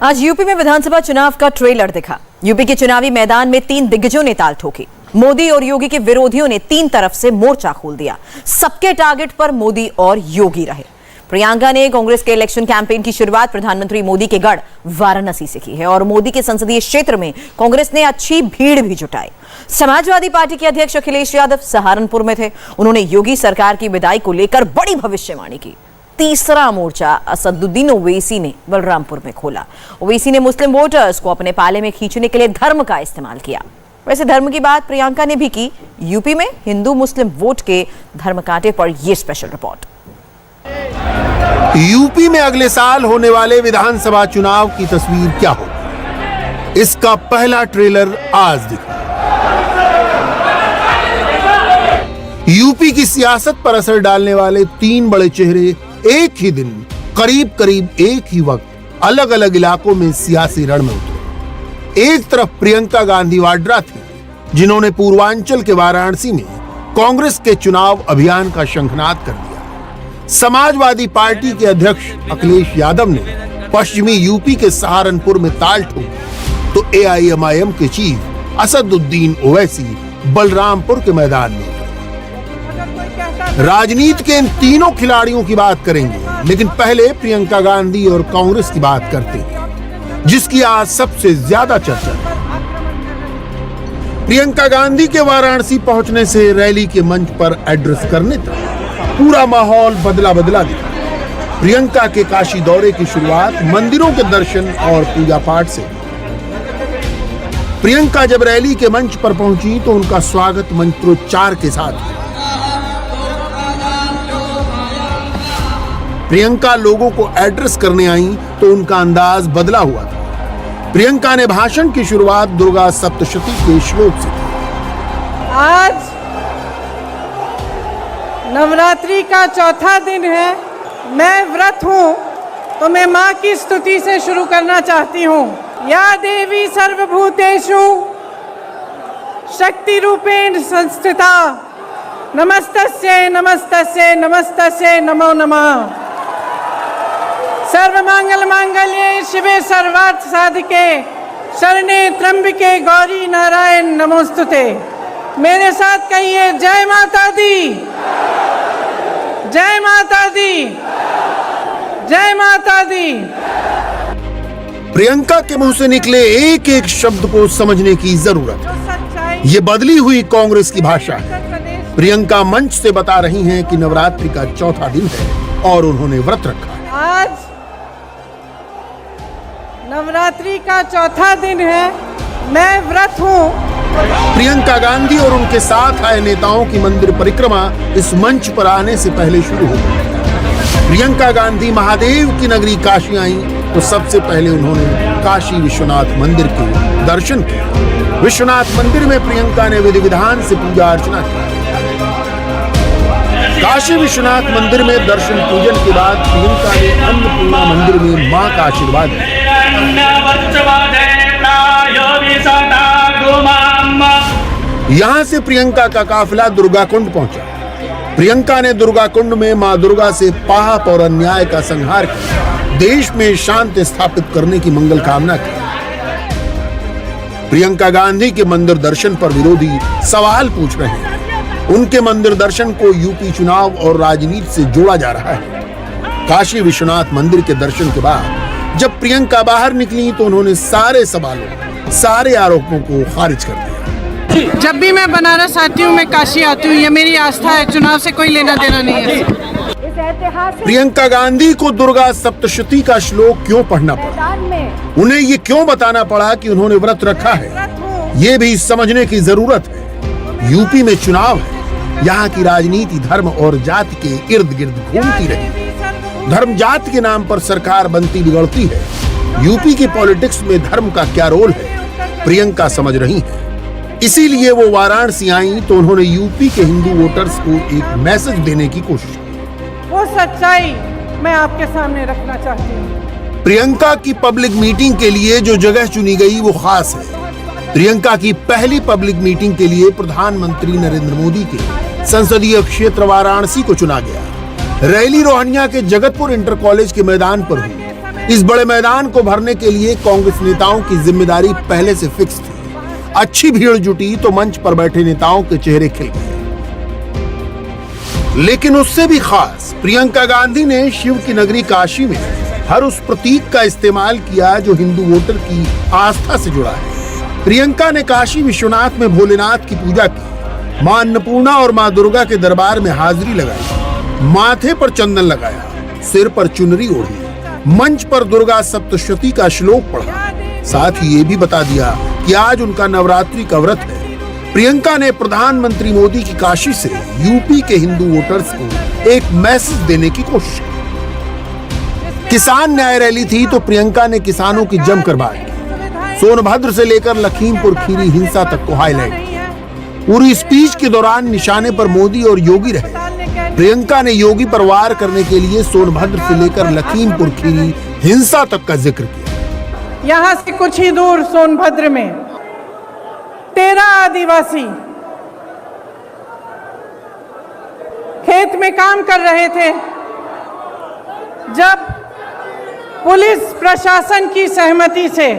आज यूपी में विधानसभा चुनाव का ट्रेलर दिखा। यूपी के चुनावी मैदान में 3 दिग्गजों ने ताल ठोकी। मोदी और योगी के विरोधियों ने 3 तरफ से मोर्चा खोल दिया। सबके टारगेट पर मोदी और योगी रहे। प्रियंका ने कांग्रेस के इलेक्शन कैंपेन की शुरुआत प्रधानमंत्री मोदी के गढ़ वाराणसी से की है और मोदी के संसदीय क्षेत्र में कांग्रेस ने अच्छी भीड़ भी जुटाई। समाजवादी पार्टी के अध्यक्ष अखिलेश यादव सहारनपुर में थे। उन्होंने योगी सरकार की विदाई को लेकर बड़ी भविष्यवाणी की। तीसरा मोर्चा असदुद्दीन ओवैसी ने बलरामपुर में खोला। ओवैसी ने मुस्लिम वोटर्स को अपने पाले में खींचने के लिए धर्म का इस्तेमाल किया। वैसे धर्म की बात प्रियंका ने भी की। यूपी में हिंदू मुस्लिम वोट के धर्म कांटे पर यह स्पेशल रिपोर्ट। यूपी में अगले साल होने वाले विधानसभा चुनाव की तस्वीर क्या होगी, इसका पहला ट्रेलर आज दिखा। यूपी की सियासत पर असर डालने वाले 3 बड़े चेहरे एक ही दिन करीब करीब एक ही वक्त अलग अलग इलाकों में सियासी रण में उतरे। एक तरफ प्रियंका गांधी वाड्रा थी, जिन्होंने पूर्वांचल के वाराणसी में कांग्रेस के चुनाव अभियान का शंखनाद कर दिया। समाजवादी पार्टी के अध्यक्ष अखिलेश यादव ने पश्चिमी यूपी के सहारनपुर में ताल ठोकी, तो एआईएमआईएम के चीफ असदुद्दीन ओवैसी बलरामपुर के मैदान में। राजनीति के इन तीनों खिलाड़ियों की बात करेंगे, लेकिन पहले प्रियंका गांधी और कांग्रेस की बात करते हैं, जिसकी आज सबसे ज्यादा चर्चा है। प्रियंका गांधी के वाराणसी पहुंचने से रैली के मंच पर एड्रेस करने तक पूरा माहौल बदला दिखा। प्रियंका के काशी दौरे की शुरुआत मंदिरों के दर्शन और पूजा पाठ से। प्रियंका जब रैली के मंच पर पहुंची तो उनका स्वागत मंत्रोच्चार के साथ। प्रियंका लोगों को एड्रेस करने आई तो उनका अंदाज बदला हुआ था। प्रियंका ने भाषण की शुरुआत दुर्गा सप्तशती के श्लोक से की। आज नवरात्रि का चौथा दिन है। मैं व्रत हूँ तो मैं माँ की स्तुति से शुरू करना चाहती हूँ। या देवी सर्वभूतेषु शक्ति रूपेण संस्थिता नमस्तस्यै नमस्तस्यै नमस्तस्यै नमो नमः। सर्वमंगल मांगल्ये शिवे सर्वार्थ साधिके शरणे त्र्यंबके गौरी नारायण नमोस्तुते। मेरे साथ कहिए जय माता दी, जय माता दी, जय माता दी। प्रियंका के मुंह से निकले एक एक शब्द को समझने की जरूरत है। ये बदली हुई कांग्रेस की भाषा है। प्रियंका मंच से बता रही हैं कि नवरात्रि का चौथा दिन है और उन्होंने व्रत रखा है। आज नवरात्रि का चौथा दिन है। मैं व्रत हूँ। प्रियंका गांधी और उनके साथ आए नेताओं की मंदिर परिक्रमा इस मंच पर आने से पहले शुरू हो गई। प्रियंका गांधी महादेव की नगरी काशी आई तो सबसे पहले उन्होंने काशी विश्वनाथ मंदिर के दर्शन किए। विश्वनाथ मंदिर में प्रियंका ने विधि विधान से पूजा अर्चना की। काशी विश्वनाथ मंदिर में दर्शन पूजन के बाद प्रियंका ने अन्नपूर्णा मंदिर में मां का आशीर्वाद लिया। यहां से प्रियंका का काफिला दुर्गाकुंड पहुंचा। प्रियंका ने दुर्गाकुंड में मां दुर्गा से पाप और अन्याय का संहार किया, देश में शांति स्थापित करने की मंगल कामना की। प्रियंका गांधी के मंदिर दर्शन पर विरोधी सवाल पूछ रहे हैं। उनके मंदिर दर्शन को यूपी चुनाव और राजनीति से जोड़ा जा रहा है। काशी विश्वनाथ मंदिर के दर्शन के बाद जब प्रियंका बाहर निकली तो उन्होंने सारे सवालों, सारे आरोपों को खारिज कर दिया। जब भी मैं बनारस आती हूँ, मैं काशी आती हूँ, ये मेरी आस्था है। चुनाव से कोई लेना देना नहीं है। प्रियंका गांधी को दुर्गा सप्तशती का श्लोक क्यों पढ़ना पड़ा, उन्हें ये क्यों बताना पड़ा कि उन्होंने व्रत रखा है, ये भी समझने की जरूरत है। यूपी में चुनाव है। यहाँ की राजनीति धर्म और जाति के इर्द गिर्द घूमती रही। धर्म जाति के नाम पर सरकार बनती बिगड़ती है। यूपी की पॉलिटिक्स में धर्म का क्या रोल है, प्रियंका समझ रही हैं। इसीलिए वो वाराणसी आई तो उन्होंने यूपी के हिंदू वोटर्स को एक मैसेज देने की कोशिश की। वो सच्चाई मैं आपके सामने रखना चाहती हूँ। प्रियंका की पब्लिक मीटिंग के लिए जो जगह चुनी गई वो खास है। प्रियंका की पहली पब्लिक मीटिंग के लिए प्रधानमंत्री नरेंद्र मोदी के संसदीय क्षेत्र वाराणसी को चुना गया। रैली रोहनिया के जगतपुर इंटर कॉलेज के मैदान पर हुई। इस बड़े मैदान को भरने के लिए कांग्रेस नेताओं की जिम्मेदारी पहले से फिक्स थी। अच्छी भीड़ जुटी तो मंच पर बैठे नेताओं के चेहरे खिल गए। लेकिन उससे भी खास प्रियंका गांधी ने शिव की नगरी काशी में हर उस प्रतीक का इस्तेमाल किया जो हिंदू वोटर की आस्था से जुड़ा है। प्रियंका ने काशी विश्वनाथ में भोलेनाथ की पूजा की, मां अन्नपूर्णा और मां दुर्गा के दरबार में हाजिरी लगाई, माथे पर चंदन लगाया, सिर पर चुनरी ओढ़ी, मंच पर दुर्गा सप्तशती का श्लोक पढ़ा। साथ ही ये भी बता दिया कि आज उनका नवरात्रि का व्रत है। प्रियंका ने प्रधानमंत्री मोदी की काशी से यूपी के हिंदू वोटर्स को एक मैसेज देने की कोशिश की। किसान न्याय रैली थी तो प्रियंका ने किसानों की जमकर बात की। सोनभद्र से लेकर लखीमपुर खीरी हिंसा तक को हाईलाइट किया। पूरी स्पीच के दौरान निशाने पर मोदी और योगी रहे। प्रियंका ने योगी पर वार करने के लिए सोनभद्र से लेकर लखीमपुर खीरी हिंसा तक का जिक्र किया। यहाँ से कुछ ही दूर सोनभद्र में 13 आदिवासी खेत में काम कर रहे थे। जब पुलिस प्रशासन की सहमति से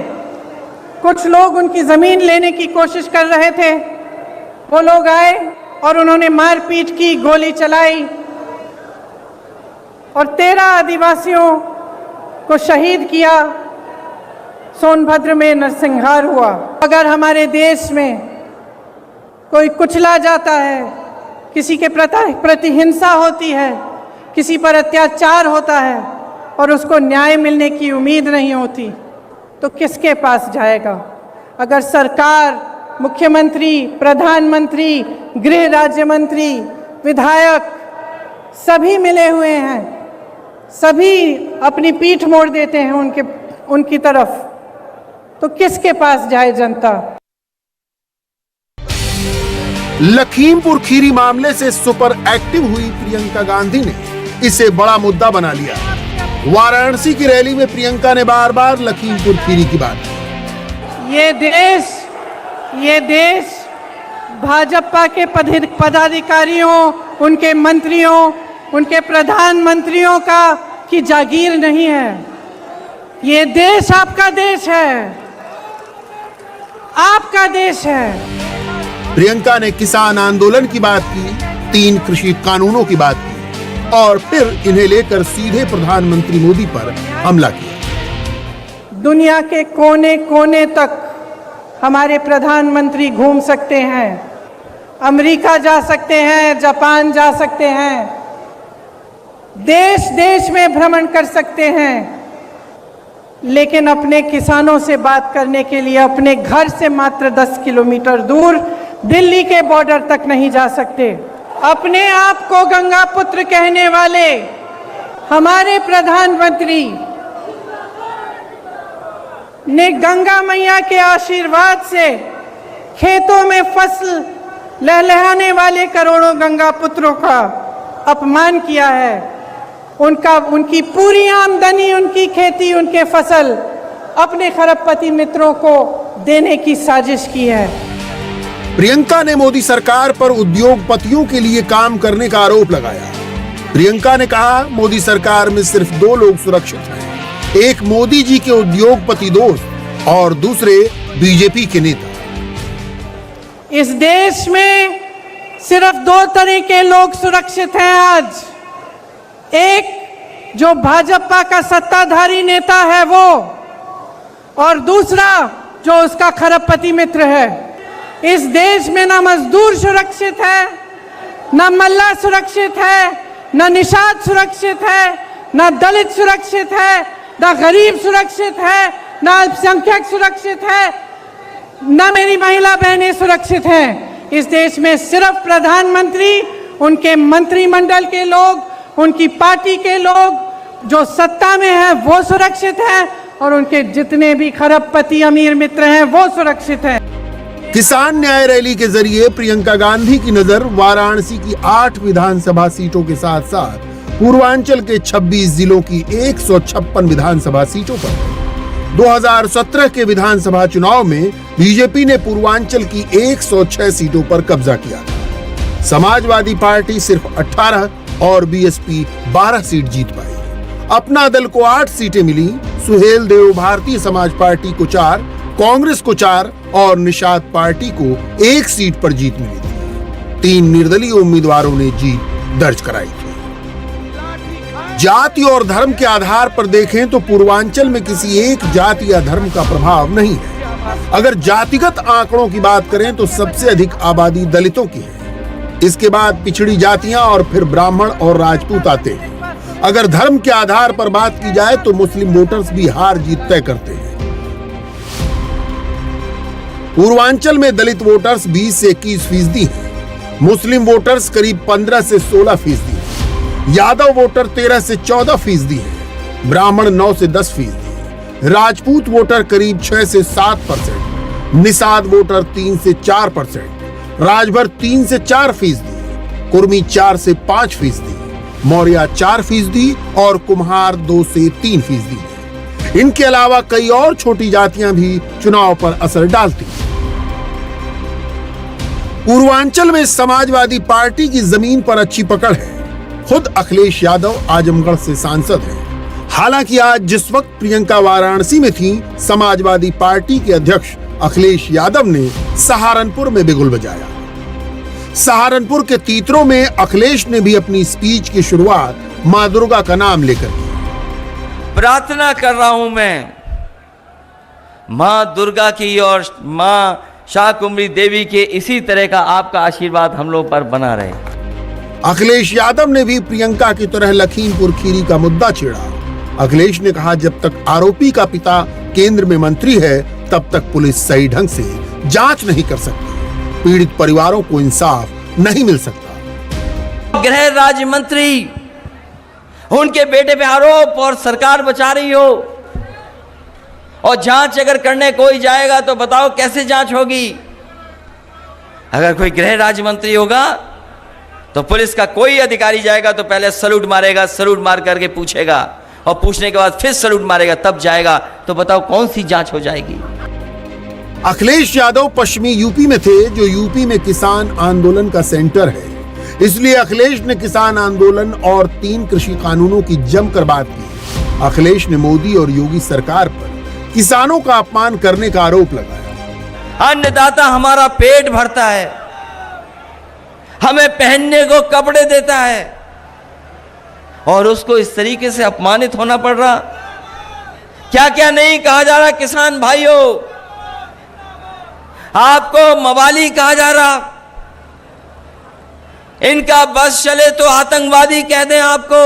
कुछ लोग उनकी जमीन लेने की कोशिश कर रहे थे, वो लोग आए और उन्होंने मारपीट की, गोली चलाई और 13 आदिवासियों को शहीद किया। सोनभद्र में नरसंहार हुआ। अगर हमारे देश में कोई कुचला जाता है, किसी के प्रति हिंसा होती है, किसी पर अत्याचार होता है और उसको न्याय मिलने की उम्मीद नहीं होती, तो किसके पास जाएगा? अगर सरकार, मुख्यमंत्री, प्रधानमंत्री, गृह राज्य मंत्री, विधायक सभी मिले हुए हैं, सभी अपनी पीठ मोड़ देते हैं उनकी तरफ, तो किसके पास जाए जनता? लखीमपुर खीरी मामले से सुपर एक्टिव हुई प्रियंका गांधी ने इसे बड़ा मुद्दा बना लिया। वाराणसी की रैली में प्रियंका ने बार बार लखीमपुर खीरी की बात की। ये देश भाजपा के पदाधिकारियों, उनके मंत्रियों, उनके प्रधानमंत्रियों की जागीर नहीं है। ये देश आपका देश है, आपका देश है। प्रियंका ने किसान आंदोलन की बात की, 3 कृषि कानूनों की बात की और फिर इन्हें लेकर सीधे प्रधानमंत्री मोदी पर हमला किया। दुनिया के कोने कोने तक हमारे प्रधानमंत्री घूम सकते हैं, अमेरिका जा सकते हैं, जापान जा सकते हैं, देश देश में भ्रमण कर सकते हैं, लेकिन अपने किसानों से बात करने के लिए अपने घर से मात्र 10 किलोमीटर दूर दिल्ली के बॉर्डर तक नहीं जा सकते। अपने आप को गंगा पुत्र कहने वाले हमारे प्रधानमंत्री ने गंगा मैया के आशीर्वाद से खेतों में फसल लहलहाने वाले करोड़ों गंगा पुत्रों का अपमान किया है। उनकी पूरी आमदनी, उनकी खेती, उनके फसल अपने खरबपति मित्रों को देने की साजिश की है। प्रियंका ने मोदी सरकार पर उद्योगपतियों के लिए काम करने का आरोप लगाया। प्रियंका ने कहा, मोदी सरकार में सिर्फ 2 लोग सुरक्षित हैं, एक मोदी जी के उद्योगपति दोस्त और दूसरे बीजेपी के नेता। इस देश में सिर्फ 2 तरह के लोग सुरक्षित हैं आज। एक जो भाजपा का सत्ताधारी नेता है वो, और दूसरा जो उसका खरबपति मित्र है। इस देश में ना मजदूर सुरक्षित है, ना मल्ला सुरक्षित है, ना निषाद सुरक्षित है, ना दलित सुरक्षित है, ना गरीब सुरक्षित है, ना अल्पसंख्यक सुरक्षित है, ना मेरी महिला बहनें सुरक्षित हैं। इस देश में सिर्फ प्रधानमंत्री, उनके मंत्रिमंडल के लोग, उनकी पार्टी के लोग जो सत्ता में हैं वो सुरक्षित हैं और उनके जितने भी खरबपति अमीर मित्र हैं वो सुरक्षित हैं। किसान न्याय रैली के जरिए प्रियंका गांधी की नजर वाराणसी की 8 विधानसभा सीटों के साथ साथ पूर्वांचल के 26 जिलों की 156 विधानसभा सीटों पर। 2017 के विधानसभा चुनाव में बीजेपी ने पूर्वांचल की 106 सीटों पर कब्जा किया था। समाजवादी पार्टी सिर्फ 18 और बीएसपी 12 सीट जीत पाई। अपना दल को 8 सीटें मिली, सुहेल देव भारतीय समाज पार्टी को 4, कांग्रेस को 4 और निषाद पार्टी को 1 सीट पर जीत मिली थी। 3 निर्दलीय उम्मीदवारों ने जीत दर्ज कराई थी। जाति और धर्म के आधार पर देखें तो पूर्वांचल में किसी एक जाति या धर्म का प्रभाव नहीं है। अगर जातिगत आंकड़ों की बात करें तो सबसे अधिक आबादी दलितों की है। इसके बाद पिछड़ी जातियां और फिर ब्राह्मण और राजपूत आते हैं। अगर धर्म के आधार पर बात की जाए तो मुस्लिम वोटर्स भी हार जीत तय करते हैं। पूर्वांचल में दलित वोटर्स 20 से 21% हैं। मुस्लिम वोटर्स करीब 15 से 16% हैं। यादव वोटर 13 से 14% हैं। ब्राह्मण 9 से 10%। राजपूत वोटर करीब 6 से 7%, निषाद वोटर 3 से 4%, राजभर 3 से 4%, कुर्मी 4 से 5%, मौर्य 4% और कुम्हार 2 से 3% है। इनके अलावा कई और छोटी जातियां भी चुनाव पर असर डालती हैं। पूर्वांचल में समाजवादी पार्टी की जमीन पर अच्छी पकड़ है। खुद अखिलेश यादव आजमगढ़ से सांसद हैं। हालांकि आज जिस वक्त प्रियंका वाराणसी में थी, समाजवादी पार्टी के अध्यक्ष अखिलेश यादव ने सहारनपुर में बिगुल बजाया। सहारनपुर के तीतरों में अखिलेश ने भी अपनी स्पीच की शुरुआत मां दुर्गा का नाम लेकर की। प्रार्थना कर रहा हूं मैं मां दुर्गा की और मां शाकुंभरी देवी के इसी तरह का आपका आशीर्वाद हम लोग पर बना रहे। अखिलेश यादव ने भी प्रियंका की तरह लखीमपुर खीरी का मुद्दा छेड़ा। अखिलेश ने कहा, जब तक आरोपी का पिता केंद्र में मंत्री है तब तक पुलिस सही ढंग से जांच नहीं कर सकती। पीड़ित परिवारों को इंसाफ नहीं मिल सकता। गृह राज्य मंत्री उनके बेटे पे आरोप और सरकार बचा रही हो, और जांच अगर करने कोई जाएगा तो बताओ कैसे जांच होगी। अगर कोई गृह राज्य मंत्री होगा तो पुलिस का कोई अधिकारी जाएगा तो पहले सैल्यूट मारेगा, सैल्यूट मार करके पूछेगा और पूछने के बाद फिर सैल्यूट मारेगा, तब जाएगा। तो बताओ कौन सी जांच हो जाएगी। अखिलेश यादव पश्चिमी यूपी में थे, जो यूपी में किसान आंदोलन का सेंटर है। इसलिए अखिलेश ने किसान आंदोलन और 3 कृषि कानूनों की जमकर बात की। अखिलेश ने मोदी और योगी सरकार पर किसानों का अपमान करने का आरोप लगाया। अन्नदाता हमारा पेट भरता है, हमें पहनने को कपड़े देता है, और उसको इस तरीके से अपमानित होना पड़ रहा। क्या क्या नहीं कहा जा रहा। किसान भाइयों, आपको मवाली कहा जा रहा, इनका बस चले तो आतंकवादी कह दें आपको।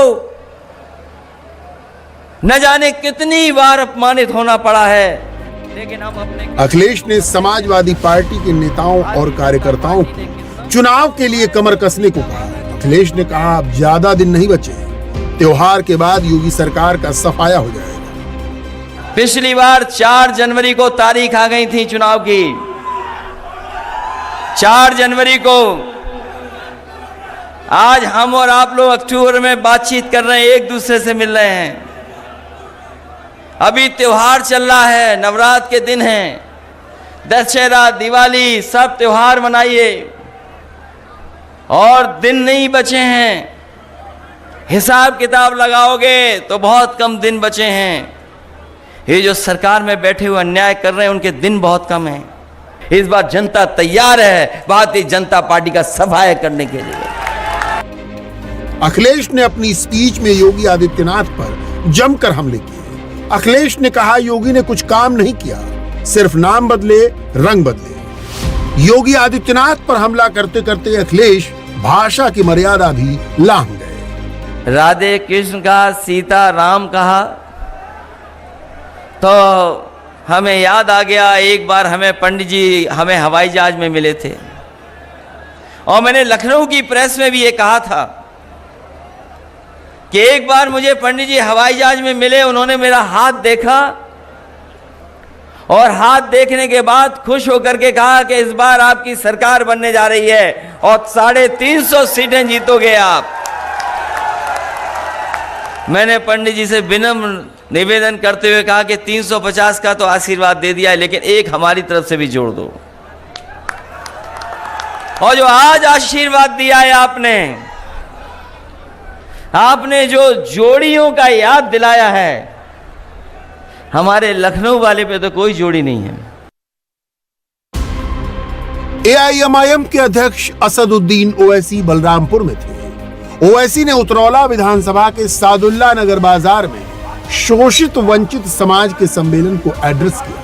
न जाने कितनी बार अपमानित होना पड़ा है, लेकिन हम अपने। अखिलेश ने समाजवादी पार्टी के नेताओं और कार्यकर्ताओं को चुनाव के लिए कमर कसने को कहा। अखिलेश ने कहा, अब ज्यादा दिन नहीं बचे, त्योहार के बाद योगी सरकार का सफाया हो जाएगा। पिछली बार 4 जनवरी को तारीख आ गई थी चुनाव की। 4 जनवरी को आज हम और आप लोग अक्टूबर में बातचीत कर रहे हैं, एक दूसरे से मिल रहे हैं। अभी त्योहार चल रहा है, नवरात्र के दिन हैं, दशहरा, दिवाली, सब त्योहार मनाइए, और दिन नहीं बचे हैं। हिसाब किताब लगाओगे तो बहुत कम दिन बचे हैं। ये जो सरकार में बैठे हुए अन्याय कर रहे हैं, उनके दिन बहुत कम हैं। इस बार जनता तैयार है भारतीय जनता पार्टी का सफाया करने के लिए। अखिलेश ने अपनी स्पीच में योगी आदित्यनाथ पर जमकर हमले किए। अखिलेश ने कहा, योगी ने कुछ काम नहीं किया, सिर्फ नाम बदले, रंग बदले। योगी आदित्यनाथ पर हमला करते करते अखिलेश भाषा की मर्यादा भी लांघ गए। राधे कृष्ण का, सीता राम कहा तो हमें याद आ गया, एक बार हमें पंडित जी हमें हवाई जहाज में मिले थे, और मैंने लखनऊ की प्रेस में भी ये कहा था कि एक बार मुझे पंडित जी हवाई जहाज में मिले, उन्होंने मेरा हाथ देखा और हाथ देखने के बाद खुश होकर के कहा कि इस बार आपकी सरकार बनने जा रही है और 350 सीटें जीतोगे आप। मैंने पंडित जी से विनम्र निवेदन करते हुए कहा कि 350 का तो आशीर्वाद दे दिया है, लेकिन एक हमारी तरफ से भी जोड़ दो। और जो आज आशीर्वाद दिया है आपने जो जोड़ियों का याद दिलाया है, हमारे लखनऊ वाले पे तो कोई जोड़ी नहीं है। एआईएमआईएम के अध्यक्ष असदुद्दीन ओवैसी बलरामपुर में थे। ओवैसी ने उतरौला विधानसभा के सादुल्ला नगर बाजार में शोषित वंचित समाज के सम्मेलन को एड्रेस किया,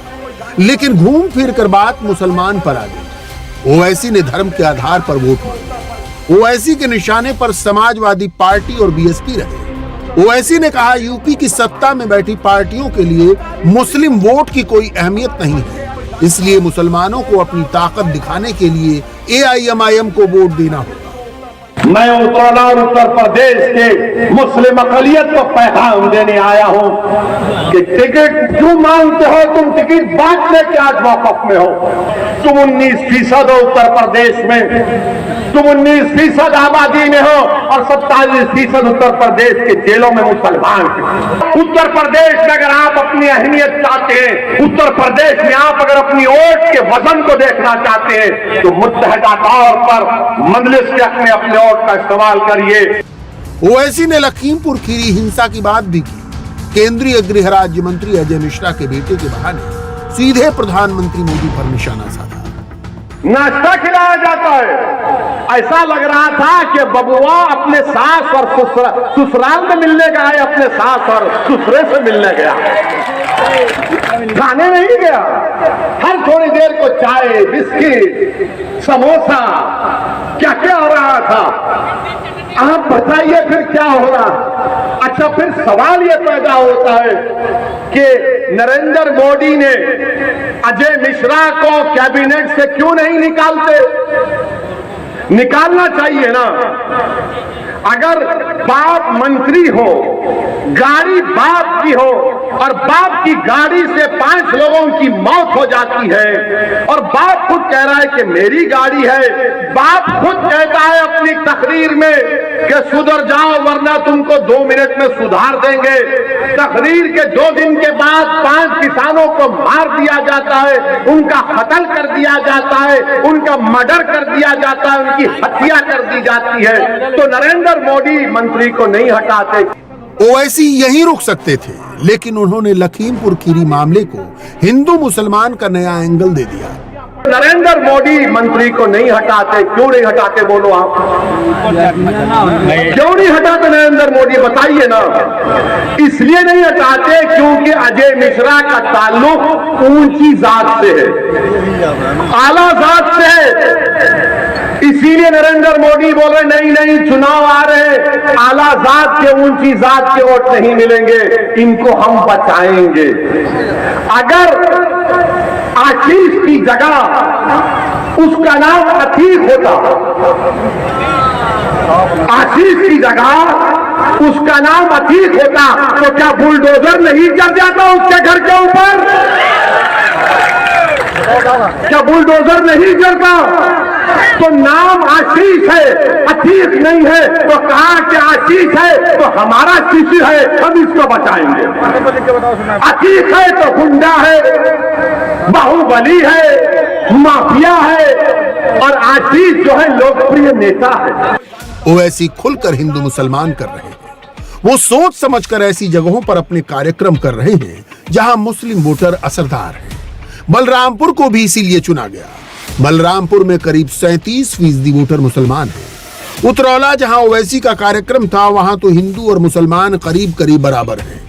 लेकिन घूम फिर कर बात मुसलमान पर आ गई। ओवैसी ने धर्म के आधार पर वोट मांगा। ओवैसी के निशाने पर समाजवादी पार्टी और बीएसपी रहे। ओवैसी ने कहा, यूपी की सत्ता में बैठी पार्टियों के लिए मुस्लिम वोट की कोई अहमियत नहीं है, इसलिए मुसलमानों को अपनी ताकत दिखाने के लिए एआईएमआईएम को वोट देना होगा। मैं उतरौला और उत्तर प्रदेश के मुस्लिम अकलियत को पैगाम देने आया हूं कि टिकट क्यों मांगते हो, तुम टिकट बांटने के आज मौकफ में हो। तुम 19% हो उत्तर प्रदेश में, तुम 19% आबादी में हो और 27% उत्तर प्रदेश के जेलों में मुसलमान हैं। उत्तर प्रदेश में अगर आप अपनी अहमियत चाहते हैं, उत्तर प्रदेश में आप अगर अपनी वोट के वजन को देखना चाहते हैं, तो मुत्तहदा तौर पर मजलिस के अपने वोट का इस्तेमाल करिए। ओवैसी ने लखीमपुर खीरी हिंसा की बात भी की। केंद्रीय गृह राज्य मंत्री अजय मिश्रा के बेटे के बहाने सीधे प्रधानमंत्री मोदी पर निशाना साधा। नाश्ता खिलाया जाता है, ऐसा लग रहा था कि बबुआ अपने सास और ससुराल में मिलने गया है, अपने सास और ससुरे से मिलने गया, खाने नहीं गया। हर थोड़ी देर को चाय, बिस्किट, समोसा, क्या क्या हो रहा था। आप बताइए फिर क्या हो रहा। अच्छा, फिर सवाल यह पैदा होता है कि नरेंद्र मोदी ने अजय मिश्रा को कैबिनेट से क्यों नहीं निकालते? निकालना चाहिए ना। अगर बाप मंत्री हो, गाड़ी बाप की हो और बाप की गाड़ी से 5 लोगों की मौत हो जाती है और बाप खुद कह रहा है कि मेरी गाड़ी है, बाप खुद कहता है अपनी तकरीर में कि सुधर जाओ वरना तुमको 2 मिनट में सुधार देंगे। तकरीर के 2 दिन के बाद 5 किसानों को मार दिया जाता है, उनका कत्ल कर दिया जाता है, उनका मर्डर कर दिया जाता है, उनकी हत्या कर दी जाती है, तो नरेंद्र मोदी मंत्री को नहीं हटाते। ओवैसी यहीं रुक सकते थे, लेकिन उन्होंने लखीमपुर खीरी मामले को हिंदू मुसलमान का नया एंगल दे दिया। नरेंद्र मोदी मंत्री को नहीं हटाते, क्यों नहीं हटाते बोलो आप? क्यों नहीं हटाते नरेंद्र मोदी, बताइए ना। इसलिए नहीं हटाते क्योंकि अजय मिश्रा का ताल्लुक ऊंची जात से है, आला जात से है। इसीलिए नरेंद्र मोदी बोल रहे नहीं नहीं, चुनाव आ रहे, आला जात के, ऊंची जात के वोट नहीं मिलेंगे, इनको हम बचाएंगे। अगर आशीष की जगह उसका नाम अतीक होता, आशीष की जगह उसका नाम अतीक होता, तो क्या बुलडोजर नहीं गिर जाता उसके घर के ऊपर? क्या बुलडोजर नहीं गिरता? तो नाम आशीष है, अतीक नहीं है, तो कहा कि आशीष है तो हमारा शिशु है, हम इसको बचाएंगे। अतीक है तो गुंडा है, बाहुबली है, माफिया है, और आशीष जो है लोकप्रिय नेता है। ओवैसी खुलकर हिंदू मुसलमान कर रहे हैं। वो सोच समझकर ऐसी जगहों पर अपने कार्यक्रम कर रहे हैं जहां मुस्लिम वोटर असरदार हैं। बलरामपुर को भी इसीलिए चुना गया। बलरामपुर में करीब 37% वोटर मुसलमान हैं। उतरौला जहां ओवैसी का कार्यक्रम था, वहां तो हिंदू और मुसलमान करीब करीब बराबर हैं।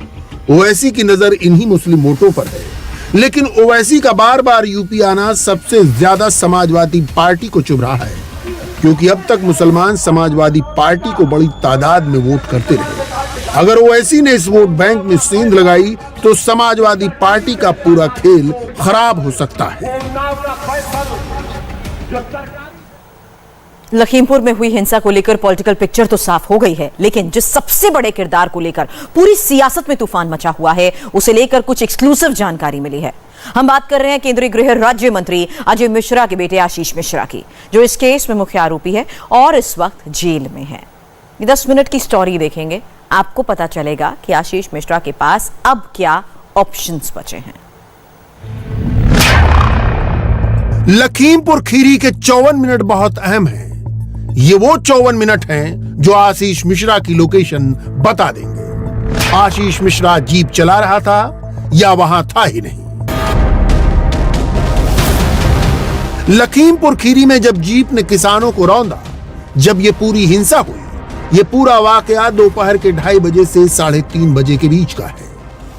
ओवैसी की नजर इन्हीं मुस्लिम वोटों पर है, लेकिन ओवैसी का बार बार यूपी आना सबसे ज्यादा समाजवादी पार्टी को चुभ रहा है, क्योंकि अब तक मुसलमान समाजवादी पार्टी को बड़ी तादाद में वोट करते रहे। अगर ओवैसी ने इस वोट बैंक में सेंध लगाई तो समाजवादी पार्टी का पूरा खेल खराब हो सकता है। लखीमपुर में हुई हिंसा को लेकर पॉलिटिकल पिक्चर तो साफ हो गई है, लेकिन जिस सबसे बड़े किरदार को लेकर पूरी सियासत में तूफान मचा हुआ है, उसे लेकर कुछ एक्सक्लूसिव जानकारी मिली है। हम बात कर रहे हैं केंद्रीय गृह राज्य मंत्री अजय मिश्रा के बेटे आशीष मिश्रा की, जो इस केस में मुख्य आरोपी है और इस वक्त जेल में है। 10 मिनट की स्टोरी देखेंगे, आपको पता चलेगा कि आशीष मिश्रा के पास अब क्या ऑप्शंस बचे हैं। लखीमपुर खीरी के 54 मिनट बहुत अहम हैं। ये वो 54 मिनट हैं जो आशीष मिश्रा की लोकेशन बता देंगे। आशीष मिश्रा जीप चला रहा था, या वहां था ही नहीं। लखीमपुर खीरी में जब जीप ने किसानों को रौंदा, जब ये पूरी हिंसा हुई, ये पूरा वाकया दोपहर के 2:30 बजे से 3:30 बजे के बीच का है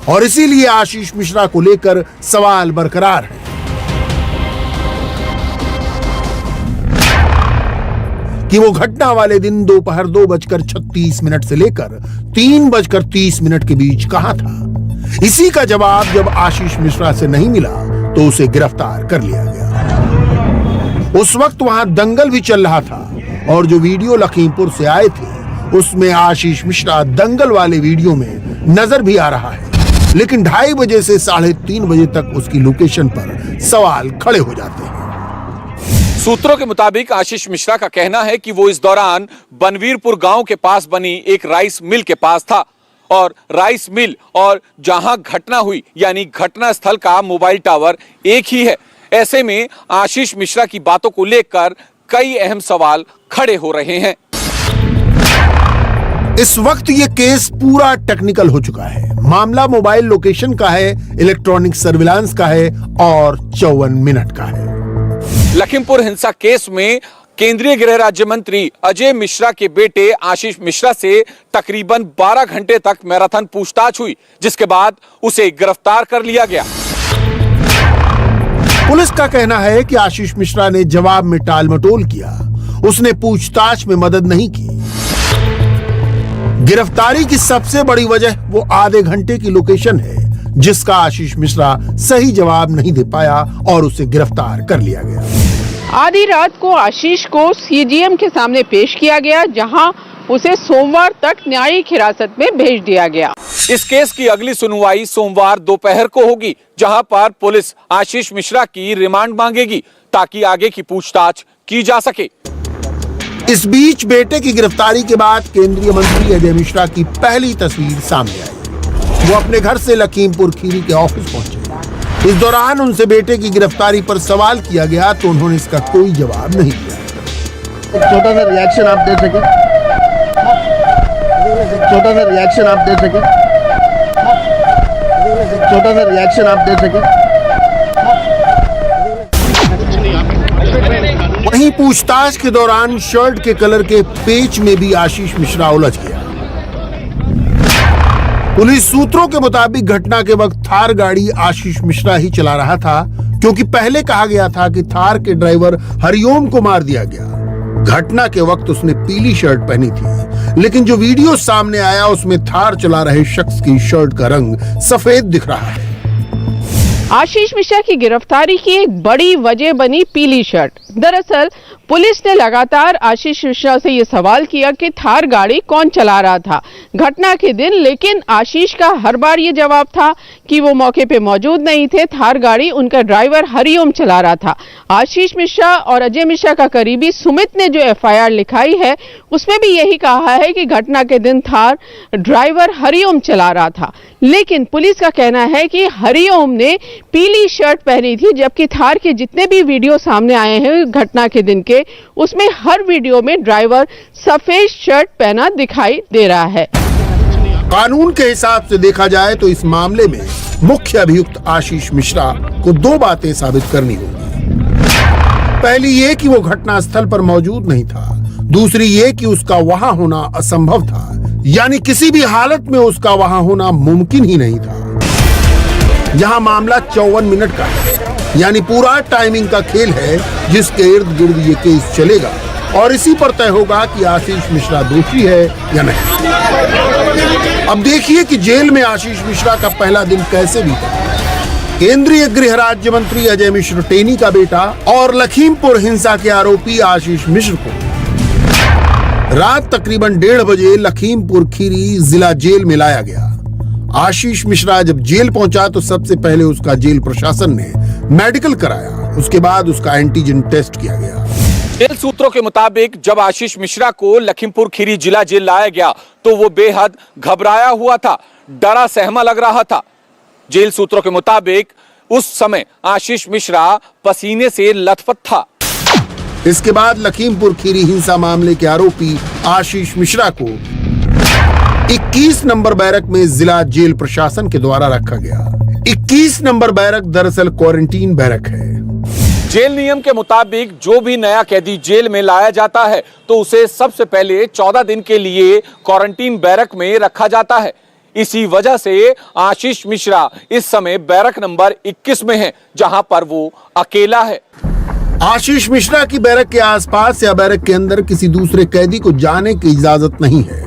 और इसीलिए आशीष मिश्रा को लेकर सवाल बरकरार है। कि वो घटना वाले दिन दोपहर 2:36 से लेकर 3:30 के बीच कहां था। इसी का जवाब जब आशीष मिश्रा से नहीं मिला तो उसे गिरफ्तार कर लिया गया। उस वक्त वहां दंगल भी चल रहा था और जो वीडियो लखीमपुर से आए थे उसमें आशीष मिश्रा दंगल वाले वीडियो में नजर भी आ रहा है, लेकिन 2:30 बजे से 3:30 बजे तक उसकी लोकेशन पर सवाल खड़े हो जाते हैं। सूत्रों के मुताबिक आशीष मिश्रा का कहना है कि वो इस दौरान बनवीरपुर गांव के पास बनी एक राइस मिल के पास था और राइस मिल और जहां घटना हुई यानी घटना स्थल का मोबाइल टावर एक ही है। ऐसे में आशीष मिश्रा की बातों को लेकर कई अहम सवाल खड़े हो रहे हैं। इस वक्त ये केस पूरा टेक्निकल हो चुका है। मामला मोबाइल लोकेशन का है, इलेक्ट्रॉनिक सर्विलांस का है और 54 मिनट का है। लखीमपुर हिंसा केस में केंद्रीय गृह राज्य मंत्री अजय मिश्रा के बेटे आशीष मिश्रा से तकरीबन 12 घंटे तक मैराथन पूछताछ हुई, जिसके बाद उसे गिरफ्तार कर लिया गया। पुलिस का कहना है कि आशीष मिश्रा ने जवाब में टाल मटोल किया, उसने पूछताछ में मदद नहीं की। गिरफ्तारी की सबसे बड़ी वजह वो आधे घंटे की लोकेशन है जिसका आशीष मिश्रा सही जवाब नहीं दे पाया और उसे गिरफ्तार कर लिया गया। आधी रात को आशीष को सीजीएम के सामने पेश किया गया, जहां उसे सोमवार तक न्यायिक हिरासत में भेज दिया गया। इस केस की अगली सुनवाई सोमवार दोपहर को होगी, जहां पर पुलिस आशीष मिश्रा की रिमांड मांगेगी ताकि आगे की पूछताछ की जा सके। इस बीच बेटे की गिरफ्तारी के बाद केंद्रीय मंत्री अजय मिश्रा की पहली तस्वीर सामने आई। वो अपने घर से लखीमपुर खीरी के ऑफिस पहुंचे। इस दौरान उनसे बेटे की गिरफ्तारी पर सवाल किया गया तो उन्होंने इसका कोई जवाब नहीं दिया। एक छोटा सा रिएक्शन आप दे सके, छोटा सा रिएक्शन आप दे सके, छोटा सा रिएक्शन आप दे सके। वहीं पूछताछ के दौरान शर्ट के कलर के पेच में भी आशीष मिश्रा उलझ गया। पुलिस सूत्रों के मुताबिक घटना के वक्त थार गाड़ी आशीष मिश्रा ही चला रहा था, क्योंकि पहले कहा गया था कि थार के ड्राइवर हरिओम को मार दिया गया। घटना के वक्त उसने पीली शर्ट पहनी थी, लेकिन जो वीडियो सामने आया उसमें थार चला रहे शख्स की शर्ट का रंग सफेद दिख रहा है। आशीष मिश्रा की गिरफ्तारी की एक बड़ी वजह बनी पीली शर्ट। दरअसल पुलिस ने लगातार आशीष मिश्रा से ये सवाल किया कि थार गाड़ी कौन चला रहा था घटना के दिन, लेकिन आशीष का हर बार ये जवाब था कि वो मौके पे मौजूद नहीं थे, थार गाड़ी उनका ड्राइवर हरिओम चला रहा था। आशीष मिश्रा और अजय मिश्रा का करीबी सुमित ने जो एफआईआर लिखाई है उसमें भी यही कहा है कि घटना के दिन थार ड्राइवर हरिओम चला रहा था, लेकिन पुलिस का कहना है कि हरिओम ने पीली शर्ट पहनी थी, जबकि थार के जितने भी वीडियो सामने आए हैं घटना के दिन के, उसमें हर वीडियो में ड्राइवर सफेद शर्ट पहना दिखाई दे रहा है। कानून के हिसाब से देखा जाए तो इस मामले में मुख्य अभियुक्त आशीष मिश्रा को दो बातें साबित करनी होगी। पहली ये कि वो घटना स्थल पर मौजूद नहीं था, दूसरी ये कि उसका वहां होना असंभव था, यानी किसी भी हालत में उसका वहां होना मुमकिन ही नहीं था। यहाँ मामला 54 मिनट का है, यानी पूरा टाइमिंग का खेल है जिसके इर्द गिर्द ये केस चलेगा और इसी पर तय होगा कि आशीष मिश्रा दोषी है या नहीं। अब देखिए कि जेल में आशीष मिश्रा का पहला दिन कैसे बीता। केंद्रीय गृह राज्य मंत्री अजय मिश्र टेनी का बेटा और लखीमपुर हिंसा के आरोपी आशीष मिश्र को रात तकरीबन 1:30 बजे लखीमपुर खीरी जिला जेल में लाया गया। आशीष मिश्रा जब जेल पहुंचा तो सबसे पहले उसका जेल प्रशासन ने मेडिकल कराया, उसके बाद उसका एंटीजन टेस्ट किया गया। जेल सूत्रों के मुताबिक जब आशीष मिश्रा को लखीमपुर खीरी जिला जेल लाया गया तो वो बेहद घबराया हुआ था, डरा सहमा लग रहा था। जेल सूत्रों के मुताबिक उस समय आशीष मिश्रा पसीने से लथपथ था। इसके बाद लखीमपुर खीरी हिंसा मामले के आरोपी आशीष मिश्रा को 21 नंबर बैरक में जिला जेल प्रशासन के द्वारा रखा गया। 21 नंबर बैरक दरअसल क्वारंटीन बैरक है। जेल नियम के मुताबिक जो भी नया कैदी जेल में लाया जाता है तो उसे सबसे पहले 14 दिन के लिए क्वारंटीन बैरक में रखा जाता है। इसी वजह से आशीष मिश्रा इस समय बैरक नंबर 21 में है, जहां पर वो अकेला है। आशीष मिश्रा की बैरक के आसपास या बैरक के अंदर किसी दूसरे कैदी को जाने की इजाजत नहीं है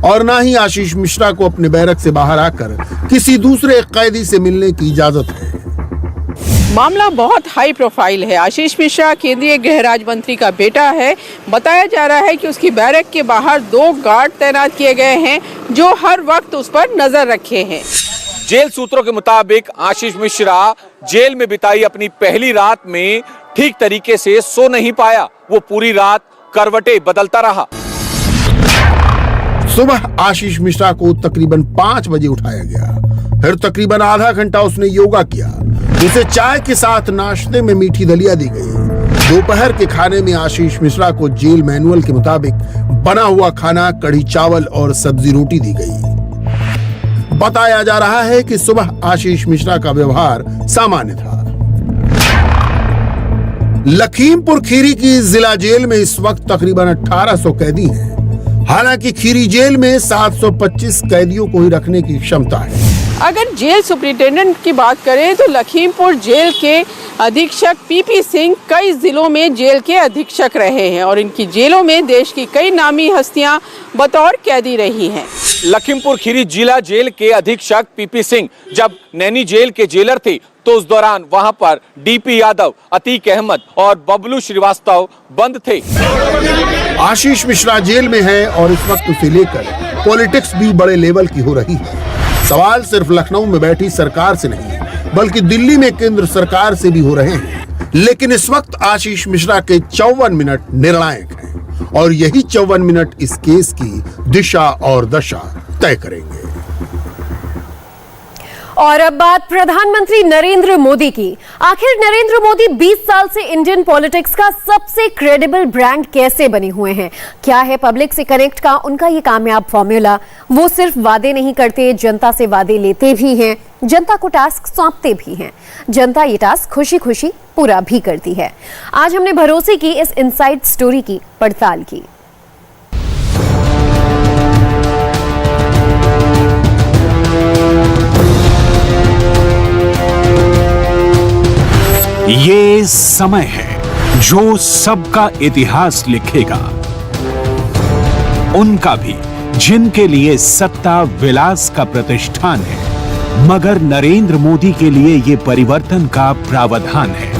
और ना ही आशीष मिश्रा को अपने बैरक से बाहर आकर किसी दूसरे कैदी से मिलने की इजाजत है। मामला बहुत हाई प्रोफाइल है। आशीष मिश्रा केंद्रीय गृह राज्य मंत्री का बेटा है। बताया जा रहा है कि उसकी बैरक के बाहर 2 गार्ड तैनात किए गए हैं जो हर वक्त उस पर नजर रखे हैं। जेल सूत्रों के मुताबिक आशीष मिश्रा जेल में बिताई अपनी पहली रात में ठीक तरीके से सो नहीं पाया। वो पूरी रात करवटें बदलता रहा। सुबह आशीष मिश्रा को तकरीबन 5 बजे उठाया गया। फिर तकरीबन आधा घंटा उसने योगा किया। उसे चाय के साथ नाश्ते में मीठी दलिया दी गई। दोपहर के खाने में आशीष मिश्रा को जेल मैनुअल के मुताबिक बना हुआ खाना कढ़ी चावल और सब्जी रोटी दी गई। बताया जा रहा है कि सुबह आशीष मिश्रा का व्यवहार सामान्य था। लखीमपुर खीरी की जिला जेल में इस वक्त तकरीबन 1800 कैदी हैं। हालांकि खीरी जेल में 725 कैदियों को ही रखने की क्षमता है। अगर जेल सुप्रिंटेंडेंट की बात करें तो लखीमपुर जेल के अधीक्षक पीपी सिंह कई जिलों में जेल के अधीक्षक रहे हैं और इनकी जेलों में देश की कई नामी हस्तियां बतौर कैदी रही हैं। लखीमपुर खीरी जिला जेल के अधीक्षक पीपी सिंह जब नैनी जेल के जेलर थे तो उस दौरान वहां पर डीपी यादव, अतीक अहमद और बबलू श्रीवास्तव बंद थे। आशीष मिश्रा जेल में है और इस वक्त उसे लेकर पॉलिटिक्स भी बड़े लेवल की हो रही है। सवाल सिर्फ लखनऊ में बैठी सरकार से नहीं बल्कि दिल्ली में केंद्र सरकार से भी हो रहे हैं। लेकिन इस वक्त आशीष मिश्रा के 54 मिनट निर्णायक हैं और यही 54 मिनट इस केस की दिशा और दशा तय करेंगे। और अब बात प्रधानमंत्री नरेंद्र मोदी की। आखिर नरेंद्र मोदी 20 साल से इंडियन पॉलिटिक्स का सबसे क्रेडिबल ब्रांड कैसे बने हुए हैं? क्या है पब्लिक से कनेक्ट का उनका ये कामयाब फॉर्मूला? वो सिर्फ वादे नहीं करते, जनता से वादे लेते भी हैं, जनता को टास्क सौंपते भी हैं। जनता ये टास्क खुशी खुशी पूरा भी करती है। आज हमने भरोसे की इस इनसाइड स्टोरी की पड़ताल की। ये समय है जो सबका इतिहास लिखेगा। उनका भी जिनके लिए सत्ता विलास का प्रतिष्ठान है, मगर नरेंद्र मोदी के लिए ये परिवर्तन का प्रावधान है।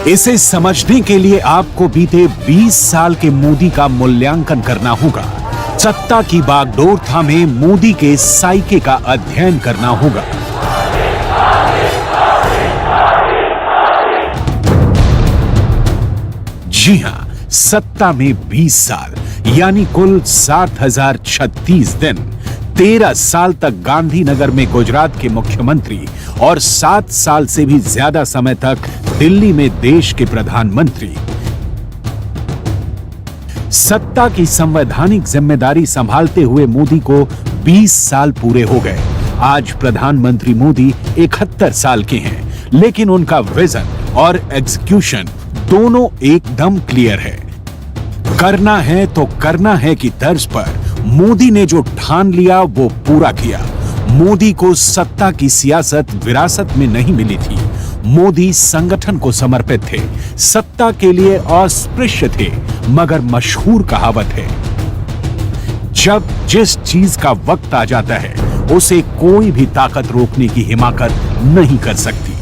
इसे समझने के लिए आपको बीते 20 साल के मोदी का मूल्यांकन करना होगा। सत्ता की बागडोर थामे मोदी के साइके का अध्ययन करना होगा। जी हां, सत्ता में 20 साल यानी कुल 7036 दिन। 13 साल तक गांधीनगर में गुजरात के मुख्यमंत्री और 7 साल से भी ज्यादा समय तक दिल्ली में देश के प्रधानमंत्री। सत्ता की संवैधानिक जिम्मेदारी संभालते हुए मोदी को 20 साल पूरे हो गए। आज प्रधानमंत्री मोदी 71 साल के हैं, लेकिन उनका विजन और एग्जीक्यूशन दोनों एकदम क्लियर है। करना है तो करना है की तर्ज पर मोदी ने जो ठान लिया वो पूरा किया। मोदी को सत्ता की सियासत विरासत में नहीं मिली थी। मोदी संगठन को समर्पित थे, सत्ता के लिए अस्पृश्य थे। मगर मशहूर कहावत है, जब जिस चीज का वक्त आ जाता है उसे कोई भी ताकत रोकने की हिमाकत नहीं कर सकती।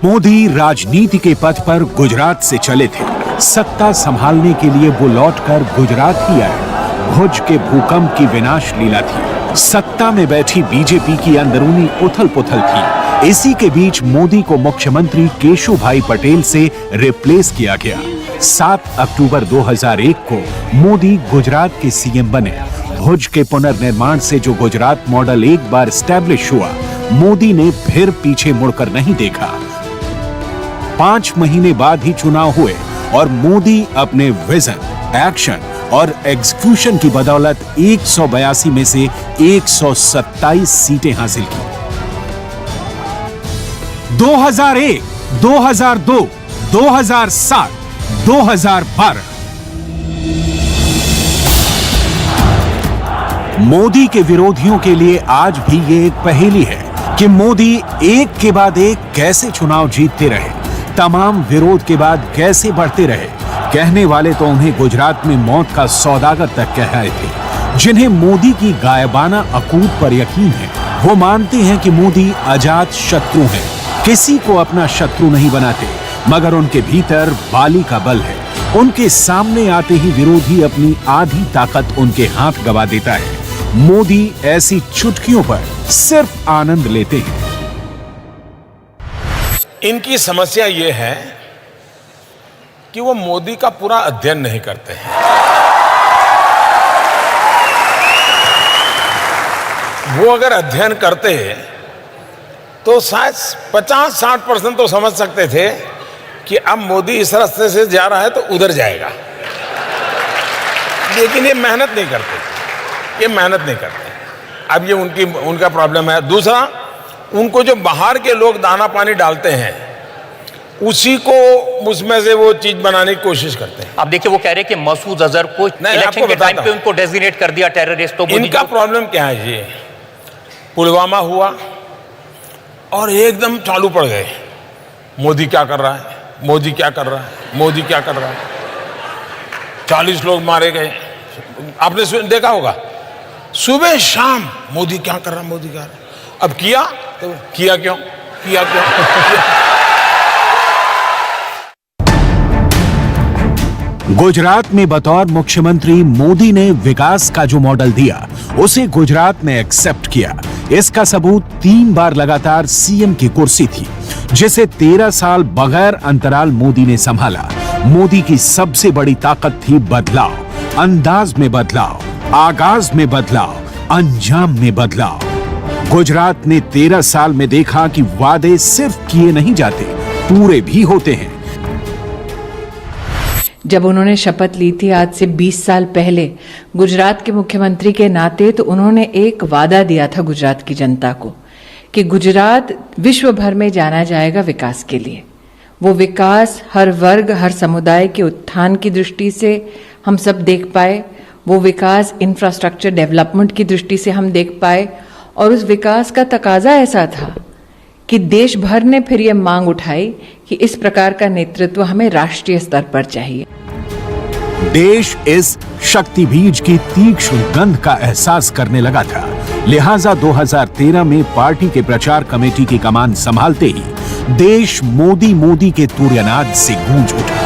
मोदी राजनीति के पथ पर गुजरात से चले थे। सत्ता संभालने के लिए वो लौटकर गुजरात ही आए। भुज के भूकंप की विनाश लीला थी। सत्ता में बैठी बीजेपी की अंदरूनी उथल पुथल थी। इसी के बीच मोदी को मुख्यमंत्री केशुभाई पटेल से रिप्लेस किया गया। 7 अक्टूबर 2001 को मोदी गुजरात के सीएम बने। भुज के पुनर्निर्माण से जो गुजरात मॉडल एक बार एस्टैब्लिश हुआ, मोदी ने फिर पीछे मुड़कर नहीं देखा। 5 महीने बाद ही चुनाव हुए और मोदी अपने विजन, एक्शन और एग्जीक्यूशन की बदौलत 182 में से 127 सीटें हासिल की। 2001, 2002, 2007, 2012 मोदी के विरोधियों के लिए आज भी ये एक पहेली है कि मोदी एक के बाद एक कैसे चुनाव जीतते रहे, तमाम विरोध के बाद कैसे बढ़ते रहे। कहने वाले तो उन्हें गुजरात में मौत का सौदागर तक कह रहे थे। जिन्हें मोदी की गायबाना अकूत पर यकीन है, वो मानते हैं कि मोदी अजात शत्रु हैं, किसी को अपना शत्रु नहीं बनाते, मगर उनके भीतर बाली का बल है। उनके सामने आते ही विरोधी अपनी आधी ताकत उनके हाथ गवा देता है। मोदी ऐसी चुटकियों पर सिर्फ आनंद लेते हैं। इनकी समस्या ये है कि वो मोदी का पूरा अध्ययन नहीं करते हैं। वो अगर अध्ययन करते तो शायद 50-60% तो समझ सकते थे कि अब मोदी इस रास्ते से जा रहा है तो उधर जाएगा, लेकिन ये मेहनत नहीं करते। अब ये उनका प्रॉब्लम है। दूसरा, उनको जो बाहर के लोग दाना पानी डालते हैं, उसी को उसमें से वो चीज बनाने की कोशिश करते हैं। अब देखिए, वो कह रहे हैं कि मसूद अजहर को इलेक्शन के टाइम पे उनको डेजिग्नेट कर दिया टेररिस्ट। तो इनका प्रॉब्लम क्या है जी, पुलवामा हुआ और एकदम चालू पड़ गए, मोदी क्या कर रहा है, मोदी क्या कर रहा है, मोदी क्या कर रहा है। 40 लोग मारे गए, आपने देखा होगा, सुबह शाम मोदी क्या कर रहा है, मोदी क्या कर रहा है। अब किया तो किया क्यों। गुजरात में बतौर मुख्यमंत्री मोदी ने विकास का जो मॉडल दिया, उसे गुजरात ने एक्सेप्ट किया। इसका सबूत 3 बार लगातार सीएम की कुर्सी थी, जिसे 13 साल बगैर अंतराल मोदी ने संभाला। मोदी की सबसे बड़ी ताकत थी बदलाव, अंदाज में बदलाव, आगाज में बदलाव, अंजाम में बदलाव। गुजरात ने 13 साल में देखा कि वादे सिर्फ किए नहीं जाते, पूरे भी होते हैं। जब उन्होंने शपथ ली थी आज से 20 साल पहले गुजरात के मुख्यमंत्री के नाते, तो उन्होंने एक वादा दिया था गुजरात की जनता को कि गुजरात विश्व भर में जाना जाएगा विकास के लिए। वो विकास हर वर्ग, हर समुदाय के उत्थान की दृष्टि से हम सब देख पाए, वो विकास इंफ्रास्ट्रक्चर डेवलपमेंट की दृष्टि से हम देख पाए, और उस विकास का तकाजा ऐसा था कि देश भर ने फिर ये मांग उठाई कि इस प्रकार का नेतृत्व हमें राष्ट्रीय स्तर पर चाहिए। देश इस शक्ति बीज की तीक्ष्ण गंध का एहसास करने लगा था, लिहाजा 2013 में पार्टी के प्रचार कमेटी की कमान संभालते ही देश मोदी मोदी के तूर्यनाद से गूंज उठा।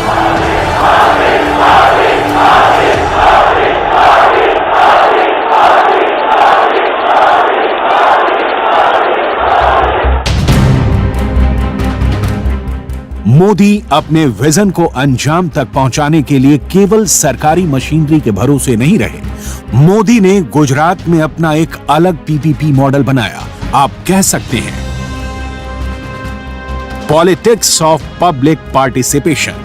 मोदी अपने विजन को अंजाम तक पहुंचाने के लिए केवल सरकारी मशीनरी के भरोसे नहीं रहे। मोदी ने गुजरात में अपना एक अलग पीपीपी मॉडल बनाया। आप कह सकते हैं पॉलिटिक्स ऑफ पब्लिक पार्टिसिपेशन।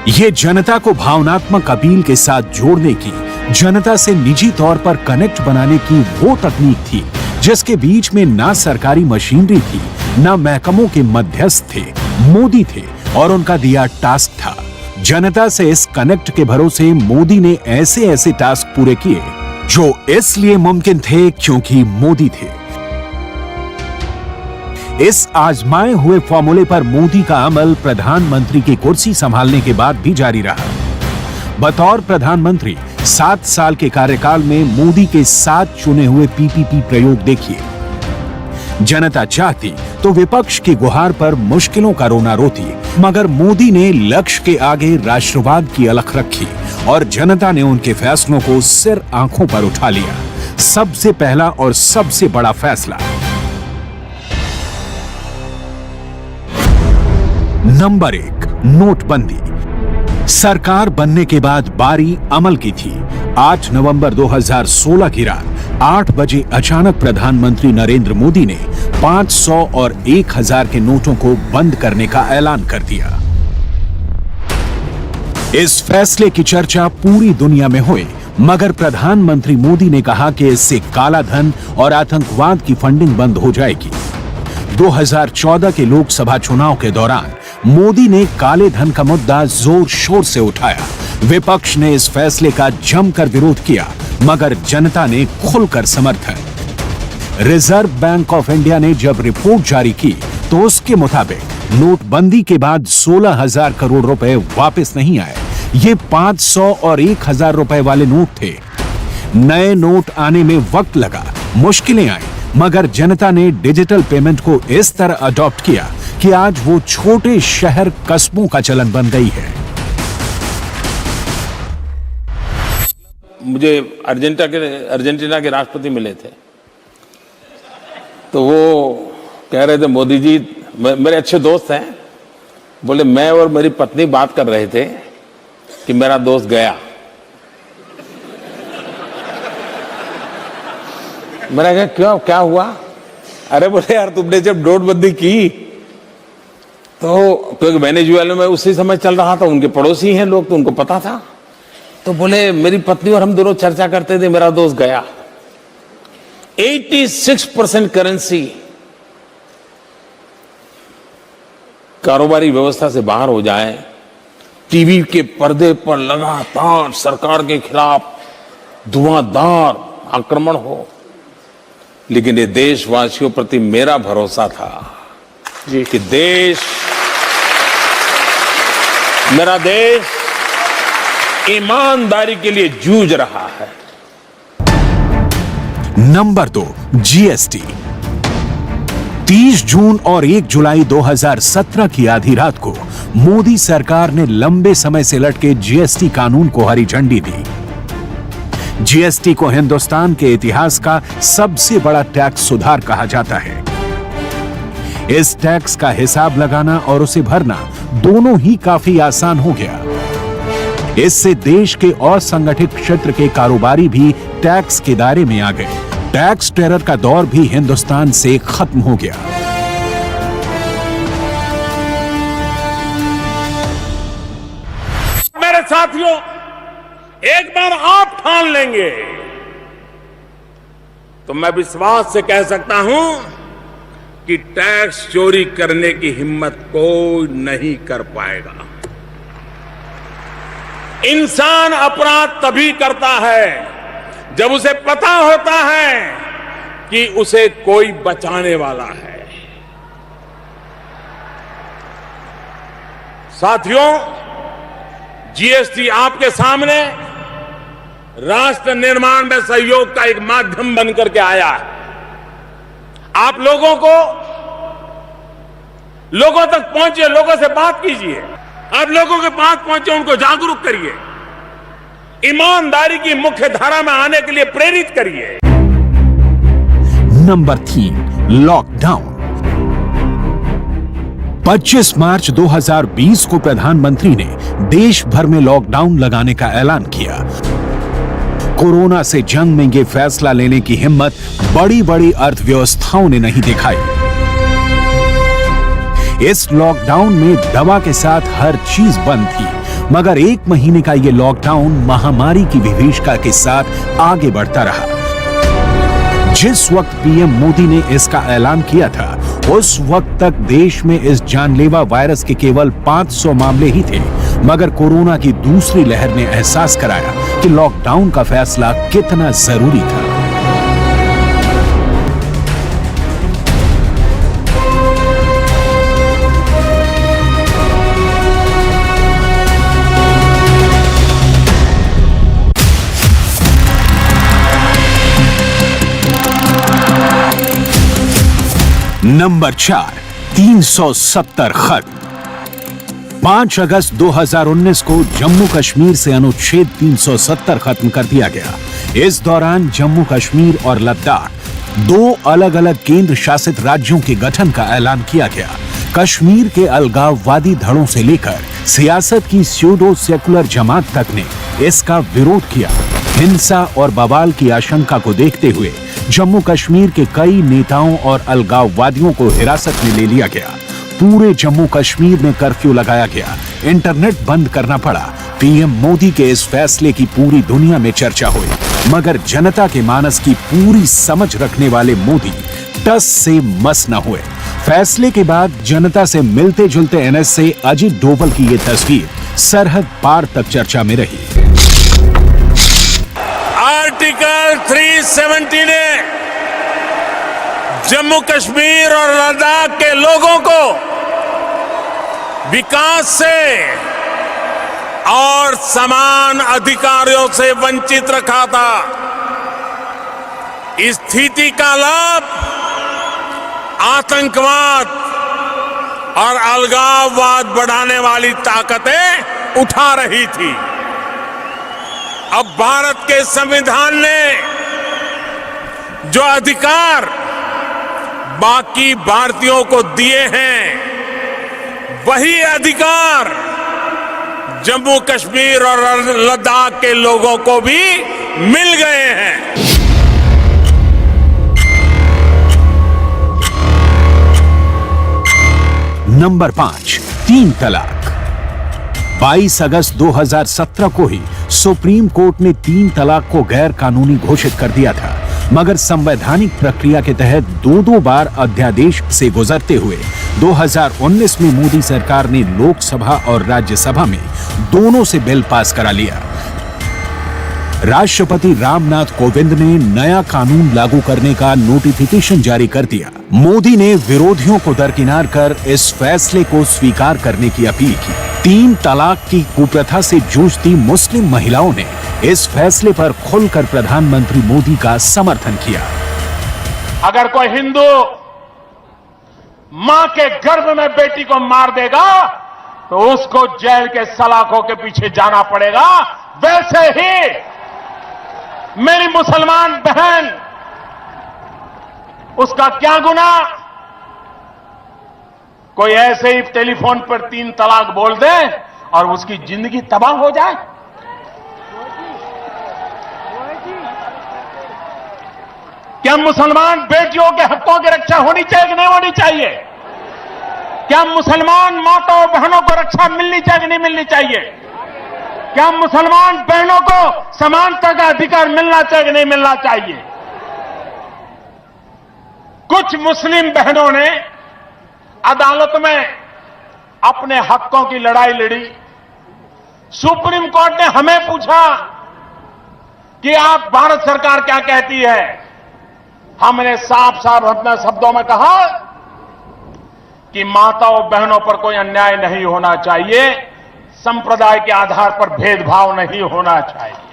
यह जनता को भावनात्मक अपील के साथ जोड़ने की, जनता से निजी तौर पर कनेक्ट बनाने की वो तकनीक थी जिसके बीच में ना सरकारी मशीनरी थी, ना महकमों के मध्यस्थ थे। मोदी थे और उनका दिया टास्क था। जनता से इस कनेक्ट के भरोसे मोदी ने ऐसे ऐसे टास्क पूरे किए जो इसलिए मुमकिन थे क्योंकि मोदी थे। इस आजमाए हुए फॉर्मूले पर मोदी का अमल प्रधानमंत्री की कुर्सी संभालने के बाद भी जारी रहा। बतौर प्रधानमंत्री 7 साल के कार्यकाल में मोदी के 7 चुने हुए पीपीपी प्रयोग देखिए। जनता चाहती तो विपक्ष की गुहार पर मुश्किलों का रोना रोती, मगर मोदी ने लक्ष्य के आगे राष्ट्रवाद की अलख रखी और जनता ने उनके फैसलों को सिर आंखों पर उठा लिया। सबसे पहला और सबसे बड़ा फैसला, नंबर 1, नोटबंदी। सरकार बनने के बाद बारी अमल की थी। 8 नवंबर 2016 की रात 8 बजे अचानक प्रधानमंत्री नरेंद्र मोदी ने 500 और 1000 के नोटों को बंद करने का ऐलान कर दिया। इस फैसले की चर्चा पूरी दुनिया में हुई, मगर प्रधानमंत्री मोदी ने कहा कि इससे काला धन और आतंकवाद की फंडिंग बंद हो जाएगी। 2014 के लोकसभा चुनाव के दौरान मोदी ने काले धन का मुद्दा जोर शोर से उठाया। विपक्ष ने इस फैसले का जमकर विरोध किया, मगर जनता ने खुलकर समर्थन। रिजर्व बैंक ऑफ इंडिया ने जब रिपोर्ट जारी की तो उसके मुताबिक नोटबंदी के बाद 16,000 करोड़ रुपए वापस नहीं आए। ये 500 और 1,000 रुपए वाले नोट थे। नए नोट आने में वक्त लगा, मुश्किलें आई, मगर जनता ने डिजिटल पेमेंट को इस तरह अडॉप्ट किया कि आज वो छोटे शहर कस्बों का चलन बन गई है। मुझे अर्जेंटीना के राष्ट्रपति मिले थे, तो वो कह रहे थे, मोदी जी, मेरे अच्छे दोस्त हैं, बोले मैं और मेरी पत्नी बात कर रहे थे कि मेरा दोस्त गया। मैंने कहा क्यों, क्या हुआ? अरे बोले यार तुमने जब नोटबंदी की तो क्योंकि वेनेजुएला में उसी समय चल रहा था, उनके पड़ोसी हैं लोग, तो उनको पता था। तो बोले मेरी पत्नी और हम दोनों चर्चा करते थे, मेरा दोस्त गया। 86% करेंसी कारोबारी व्यवस्था से बाहर हो जाए, टीवी के पर्दे पर लगातार सरकार के खिलाफ धुआंधार आक्रमण हो, लेकिन ये देशवासियों प्रति मेरा भरोसा था कि मेरा देश ईमानदारी के लिए जूझ रहा है। Number 2, GST. 30 जून और 1 जुलाई 2017 की आधी रात को मोदी सरकार ने लंबे समय से लटके जीएसटी कानून को हरी झंडी दी। जीएसटी को हिंदुस्तान के इतिहास का सबसे बड़ा टैक्स सुधार कहा जाता है। इस टैक्स का हिसाब लगाना और उसे भरना दोनों ही काफी आसान हो गया। इससे देश के असंगठित क्षेत्र के कारोबारी भी टैक्स के दायरे में आ गए। टैक्स टेरर का दौर भी हिंदुस्तान से खत्म हो गया। मेरे साथियों, एक बार आप ठान लेंगे तो मैं विश्वास से कह सकता हूं कि टैक्स चोरी करने की हिम्मत कोई नहीं कर पाएगा। इंसान अपराध तभी करता है जब उसे पता होता है कि उसे कोई बचाने वाला है। साथियों, जीएसटी आपके सामने राष्ट्र निर्माण में सहयोग का एक माध्यम बनकर के आया है। आप लोगों तक पहुंचे, लोगों से बात कीजिए, आप लोगों के पास पहुंचे, उनको जागरूक करिए, ईमानदारी की मुख्य धारा में आने के लिए प्रेरित करिए। Number 3, lockdown. 25 मार्च 2020 को प्रधानमंत्री ने देश भर में लॉकडाउन लगाने का ऐलान किया। कोरोना से जंग में ये फैसला लेने की हिम्मत बड़ी बड़ी अर्थव्यवस्थाओं ने नहीं दिखाई। इस लॉकडाउन में दवा के साथ हर चीज बंद थी, मगर 1 महीने का ये लॉकडाउन महामारी की विभीषिका के साथ आगे बढ़ता रहा। जिस वक्त पीएम मोदी ने इसका ऐलान किया था, उस वक्त तक देश में इस जानलेवा वायरस के केवल 500 मामले ही थे, मगर कोरोना की दूसरी लहर ने एहसास कराया कि लॉकडाउन का फैसला कितना जरूरी था। नंबर 4, 370 खत्म। 5 अगस्त 2019 को जम्मू कश्मीर से अनुच्छेद 370 खत्म कर दिया गया। इस दौरान जम्मू कश्मीर और लद्दाख 2 अलग अलग केंद्र शासित राज्यों के गठन का ऐलान किया गया। कश्मीर के अलगाववादी धड़ों से लेकर सियासत की स्यूडो सेकुलर जमात तक ने इसका विरोध किया। हिंसा और बवाल की आशंका को देखते हुए जम्मू कश्मीर के कई नेताओं और अलगाववादियों को हिरासत में ले लिया गया। पूरे जम्मू कश्मीर में कर्फ्यू लगाया गया, इंटरनेट बंद करना पड़ा पीएम मोदी के इस फैसले की पूरी दुनिया में चर्चा हुई, मगर जनता के मानस की पूरी समझ रखने वाले मोदी टस से मस न हुए। फैसले के बाद जनता से मिलते जुलते एनएसए अजित डोभाल की ये तस्वीर सरहद पार तक चर्चा में रही। आर्टिकल 370 ने जम्मू कश्मीर और लद्दाख के लोगों को विकास से और समान अधिकारों से वंचित रखा था। इस स्थिति का लाभ आतंकवाद और अलगाववाद बढ़ाने वाली ताकतें उठा रही थी। अब भारत के संविधान ने जो अधिकार बाकी भारतीयों को दिए हैं, वही अधिकार जम्मू कश्मीर और लद्दाख के लोगों को भी मिल गए हैं। नंबर 5, 3 तलाक। 22 अगस्त 2017 को ही सुप्रीम कोर्ट ने 3 तलाक को गैर कानूनी घोषित कर दिया था, मगर संवैधानिक प्रक्रिया के तहत 2 बार अध्यादेश से गुजरते हुए 2019 में मोदी सरकार ने लोकसभा और राज्यसभा में दोनों से बिल पास करा लिया। राष्ट्रपति रामनाथ कोविंद ने नया कानून लागू करने का नोटिफिकेशन जारी कर दिया। मोदी ने विरोधियों को दरकिनार कर इस फैसले को स्वीकार करने की अपील की। 3 तलाक की कुप्रथा से जूझती मुस्लिम महिलाओं ने इस फैसले पर खुलकर प्रधानमंत्री मोदी का समर्थन किया। अगर कोई हिंदू मां के गर्भ में बेटी को मार देगा तो उसको जेल के सलाखों के पीछे जाना पड़ेगा। वैसे ही मेरी मुसलमान बहन, उसका क्या गुनाह? कोई ऐसे ही टेलीफोन पर 3 तलाक बोल दे और उसकी जिंदगी तबाह हो जाए? क्या मुसलमान बेटियों के हकों की रक्षा होनी चाहिए कि नहीं होनी चाहिए? क्या मुसलमान माताओं बहनों को रक्षा मिलनी चाहिए कि नहीं मिलनी चाहिए? क्या मुसलमान बहनों को समानता का अधिकार मिलना चाहिए कि नहीं मिलना चाहिए? कुछ मुस्लिम बहनों ने अदालत में अपने हकों की लड़ाई लड़ी। सुप्रीम कोर्ट ने हमें पूछा कि आप भारत सरकार क्या कहती है। हमने साफ साफ अपने शब्दों में कहा कि माताओं बहनों पर कोई अन्याय नहीं होना चाहिए, संप्रदाय के आधार पर भेदभाव नहीं होना चाहिए।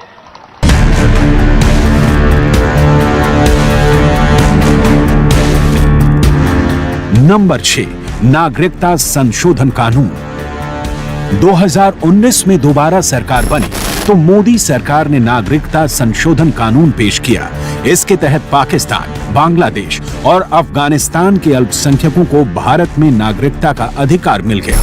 नंबर 6, नागरिकता संशोधन कानून। 2019 में दोबारा सरकार बनी तो मोदी सरकार ने नागरिकता संशोधन कानून पेश किया। इसके तहत पाकिस्तान, बांग्लादेश और अफगानिस्तान के अल्पसंख्यकों को भारत में नागरिकता का अधिकार मिल गया।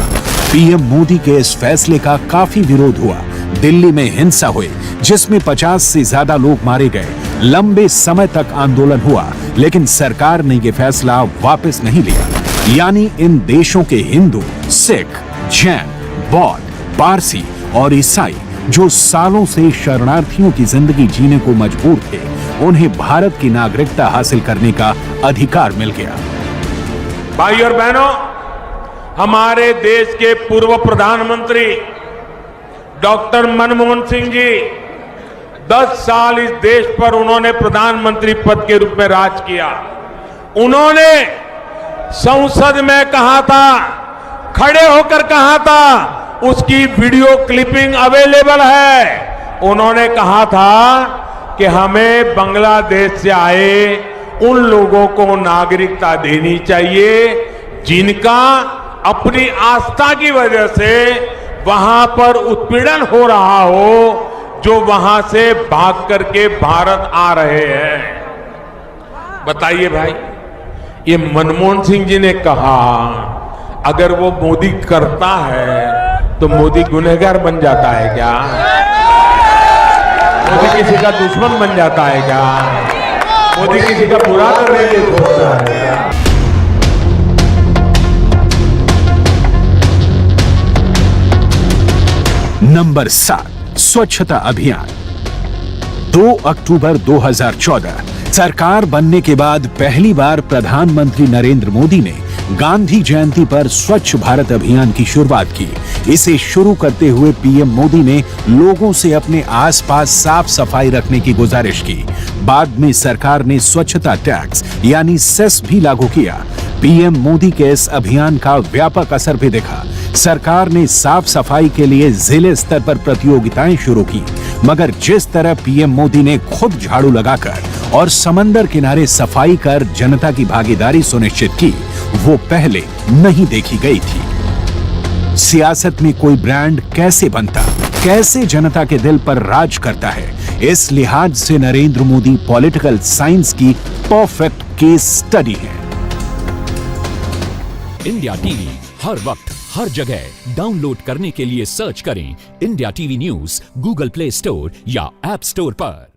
पीएम मोदी के इस फैसले का काफी विरोध हुआ। दिल्ली में हिंसा हुई, जिसमें 50 से ज्यादा लोग मारे गए। लंबे समय तक आंदोलन हुआ, लेकिन सरकार ने यह फैसला वापस नहीं लिया। यानी इन देशों के हिंदू, सिख, जैन, बौद्ध, पारसी और ईसाई जो सालों से शरणार्थियों की जिंदगी जीने को मजबूर थे, उन्हें भारत की नागरिकता हासिल करने का अधिकार मिल गया। भाई और बहनों, हमारे देश के पूर्व प्रधानमंत्री डॉक्टर मनमोहन सिंह जी 10 साल इस देश पर उन्होंने प्रधानमंत्री पद के रूप में राज किया। उन्होंने संसद में कहा था, खड़े होकर कहा था, उसकी वीडियो क्लिपिंग अवेलेबल है। उन्होंने कहा था कि हमें बांग्लादेश से आए उन लोगों को नागरिकता देनी चाहिए जिनका अपनी आस्था की वजह से वहां पर उत्पीड़न हो रहा हो, जो वहां से भाग करके भारत आ रहे हैं। बताइए भाई, ये मनमोहन सिंह जी ने कहा अगर वो मोदी करता है तो मोदी गुनहगार बन जाता है क्या? मोदी किसी का दुश्मन बन जाता है क्या? मोदी किसी का बुरा करने के लिए सोचता है क्या? नंबर 7, स्वच्छता अभियान। 2 अक्टूबर 2014 सरकार बनने के बाद पहली बार प्रधानमंत्री नरेंद्र मोदी ने गांधी जयंती पर स्वच्छ भारत अभियान की शुरुआत की। इसे शुरू करते हुए पीएम मोदी ने लोगों से अपने आसपास साफ सफाई रखने की गुजारिश की। बाद में सरकार ने स्वच्छता टैक्स यानी सेस भी लागू किया। पीएम मोदी के इस अभियान का व्यापक असर भी दिखा। सरकार ने साफ सफाई के लिए जिले स्तर पर प्रतियोगिताएं शुरू की, मगर जिस तरह पीएम मोदी ने खुद झाड़ू लगाकर और समंदर किनारे सफाई कर जनता की भागीदारी सुनिश्चित की, वो पहले नहीं देखी गई थी। सियासत में कोई ब्रांड कैसे बनता, कैसे जनता के दिल पर राज करता है, इस लिहाज से नरेंद्र मोदी पॉलिटिकल साइंस की परफेक्ट केस स्टडी है। इंडिया टीवी हर वक्त हर जगह डाउनलोड करने के लिए सर्च करें India TV news Google play store या ऐप स्टोर पर।